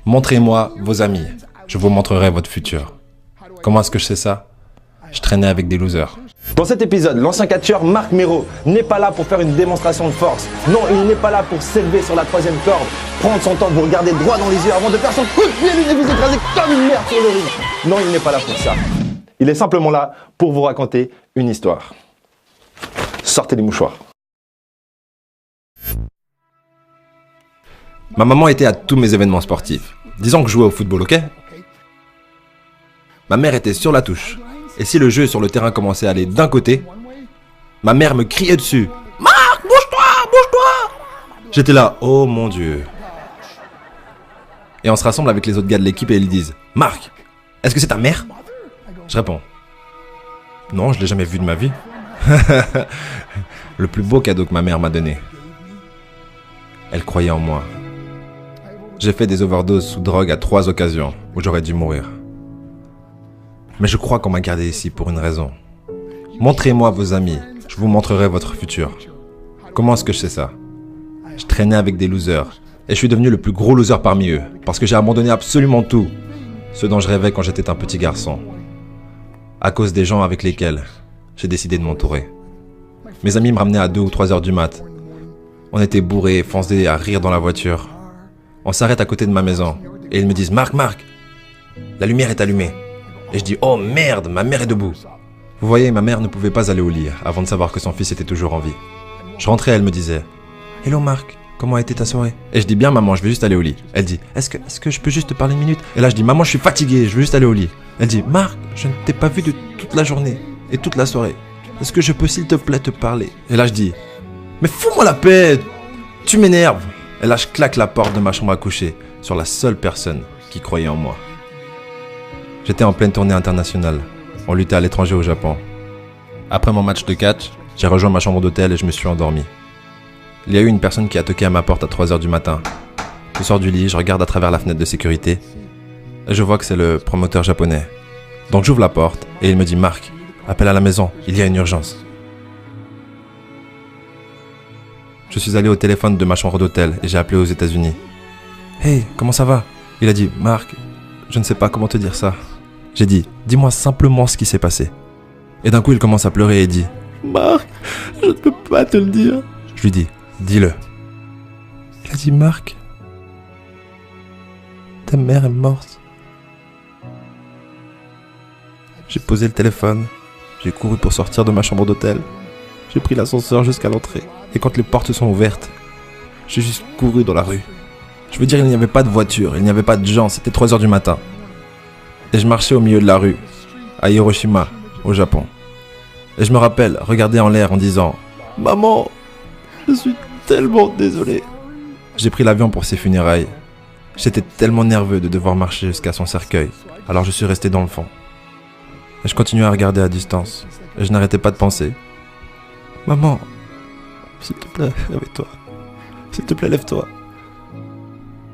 Montrez-moi vos amis, je vous montrerai votre futur. Comment est-ce que je sais ça? Je traînais avec des losers. Dans cet épisode, l'ancien catcheur Marc Mero n'est pas là pour faire une démonstration de force. Non, il n'est pas là pour s'élever sur la troisième corde, prendre son temps, vous regarder droit dans les yeux avant de faire son coup de pied et vous écraser comme une merde sur le ring. Non, il n'est pas là pour ça. Il est simplement là pour vous raconter une histoire. Sortez les mouchoirs. Ma maman était à tous mes événements sportifs. Disons que je jouais au football, ok? Ma mère était sur la touche. Et si le jeu sur le terrain commençait à aller d'un côté, ma mère me criait dessus. « Marc, bouge-toi, bouge-toi !» J'étais là, oh mon Dieu. Et on se rassemble avec les autres gars de l'équipe et ils disent « Marc, est-ce que c'est ta mère ?» Je réponds « Non, je l'ai jamais vue de ma vie. » Le plus beau cadeau que ma mère m'a donné. Elle croyait en moi. J'ai fait des overdoses sous drogue à 3 occasions où j'aurais dû mourir. Mais je crois qu'on m'a gardé ici pour une raison. Montrez-moi vos amis, je vous montrerai votre futur. Comment est-ce que je sais ça? Je traînais avec des losers et je suis devenu le plus gros loser parmi eux parce que j'ai abandonné absolument tout, ce dont je rêvais quand j'étais un petit garçon, à cause des gens avec lesquels j'ai décidé de m'entourer. Mes amis me ramenaient à 2 ou 3 heures du mat. On était bourrés, foncés à rire dans la voiture. On s'arrête à côté de ma maison et ils me disent « Marc, la lumière est allumée. » Et je dis « Oh merde, ma mère est debout. » Vous voyez, ma mère ne pouvait pas aller au lit avant de savoir que son fils était toujours en vie. Je rentrais, elle me disait « Hello Marc, comment a été ta soirée ?» Et je dis « Bien maman, je vais juste aller au lit. » Elle dit « Est-ce que je peux juste te parler une minute ?» Et là je dis « Maman, je suis fatigué, je veux juste aller au lit. » Elle dit « Marc, je ne t'ai pas vu de toute la journée et toute la soirée. Est-ce que je peux s'il te plaît te parler ?» Et là je dis « Mais fous-moi la paix, tu m'énerves !» Et là je claque la porte de ma chambre à coucher sur la seule personne qui croyait en moi. J'étais en pleine tournée internationale. On luttait à l'étranger au Japon. Après mon match de catch, j'ai rejoint ma chambre d'hôtel et je me suis endormi. Il y a eu une personne qui a toqué à ma porte à 3 heures du matin. Je sors du lit, je regarde à travers la fenêtre de sécurité et je vois que c'est le promoteur japonais. Donc j'ouvre la porte et il me dit « Marc, appelle à la maison, il y a une urgence. » Je suis allé au téléphone de ma chambre d'hôtel et j'ai appelé aux États-Unis. « Hey, comment ça va ?» Il a dit « Marc, je ne sais pas comment te dire ça. » J'ai dit « Dis-moi simplement ce qui s'est passé. » Et d'un coup, il commence à pleurer et dit « Marc, je ne peux pas te le dire. » Je lui dis « Dis-le. » Il a dit « Marc, ta mère est morte. » J'ai posé le téléphone, j'ai couru pour sortir de ma chambre d'hôtel. J'ai pris l'ascenseur jusqu'à l'entrée. Et quand les portes sont ouvertes, j'ai juste couru dans la rue. Je veux dire, il n'y avait pas de voiture, il n'y avait pas de gens, c'était 3 heures du matin. Et je marchais au milieu de la rue, à Hiroshima, au Japon. Et je me rappelle regarder en l'air en disant « Maman, je suis tellement désolé. » J'ai pris l'avion pour ses funérailles. J'étais tellement nerveux de devoir marcher jusqu'à son cercueil, alors je suis resté dans le fond. Et je continuais à regarder à distance, et je n'arrêtais pas de penser « Maman, s'il te plaît, réveille-toi. S'il te plaît, lève-toi. »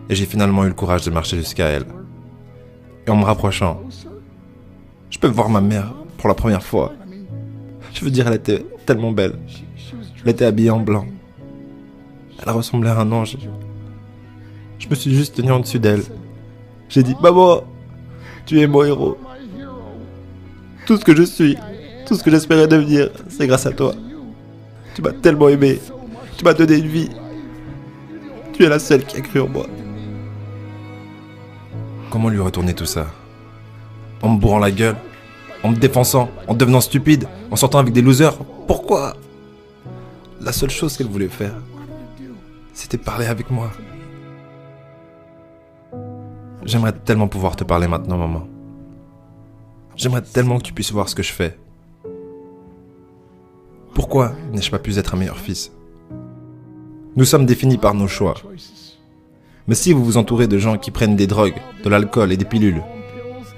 Et j'ai finalement eu le courage de marcher jusqu'à elle. Et en me rapprochant, je peux voir ma mère pour la première fois. Je veux dire, elle était tellement belle. Elle était habillée en blanc. Elle ressemblait à un ange. Je me suis juste tenu en dessus d'elle. J'ai dit « Maman, tu es mon héros. Tout ce que je suis, tout ce que j'espérais devenir, c'est grâce à toi. Tu m'as tellement aimé. Tu m'as donné une vie. Tu es la seule qui a cru en moi. » Comment lui retourner tout ça? En me bourrant la gueule? En me défonçant? En devenant stupide? En sortant avec des losers? Pourquoi? La seule chose qu'elle voulait faire, c'était parler avec moi. J'aimerais tellement pouvoir te parler maintenant, maman. J'aimerais tellement que tu puisses voir ce que je fais. Pourquoi n'ai-je pas pu être un meilleur fils? Nous sommes définis par nos choix. Mais si vous vous entourez de gens qui prennent des drogues, de l'alcool et des pilules,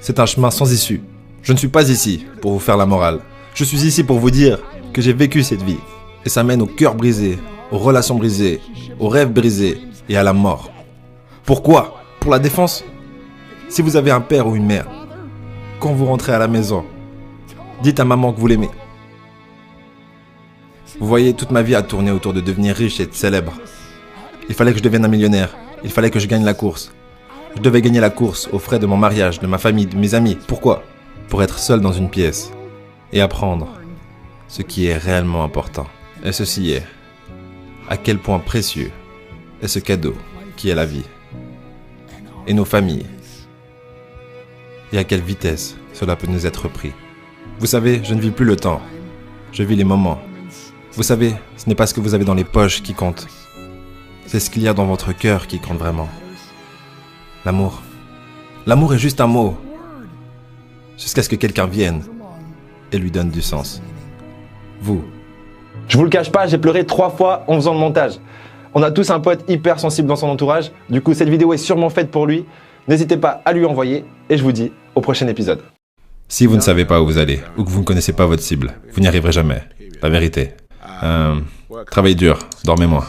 c'est un chemin sans issue. Je ne suis pas ici pour vous faire la morale. Je suis ici pour vous dire que j'ai vécu cette vie. Et ça mène au cœur brisé, aux relations brisées, aux rêves brisés et à la mort. Pourquoi? Pour la défense? Si vous avez un père ou une mère, quand vous rentrez à la maison, dites à maman que vous l'aimez. Vous voyez, toute ma vie a tourné autour de devenir riche et de célèbre. Il fallait que je devienne un millionnaire. Il fallait que je gagne la course. Je devais gagner la course aux frais de mon mariage, de ma famille, de mes amis. Pourquoi? Pour être seul dans une pièce et apprendre ce qui est réellement important. Et ceci est à quel point précieux est ce cadeau qui est la vie et nos familles et à quelle vitesse cela peut nous être pris. Vous savez, je ne vis plus le temps, je vis les moments. Vous savez, ce n'est pas ce que vous avez dans les poches qui compte, c'est ce qu'il y a dans votre cœur qui compte vraiment. L'amour. L'amour est juste un mot, jusqu'à ce que quelqu'un vienne et lui donne du sens. Vous. Je vous le cache pas, j'ai pleuré 3 fois en faisant le montage. On a tous un pote hyper sensible dans son entourage, du coup cette vidéo est sûrement faite pour lui. N'hésitez pas à lui envoyer et je vous dis au prochain épisode. Si vous ne savez pas où vous allez, ou que vous ne connaissez pas votre cible, vous n'y arriverez jamais. La vérité. Travaillez dur, dormez moins.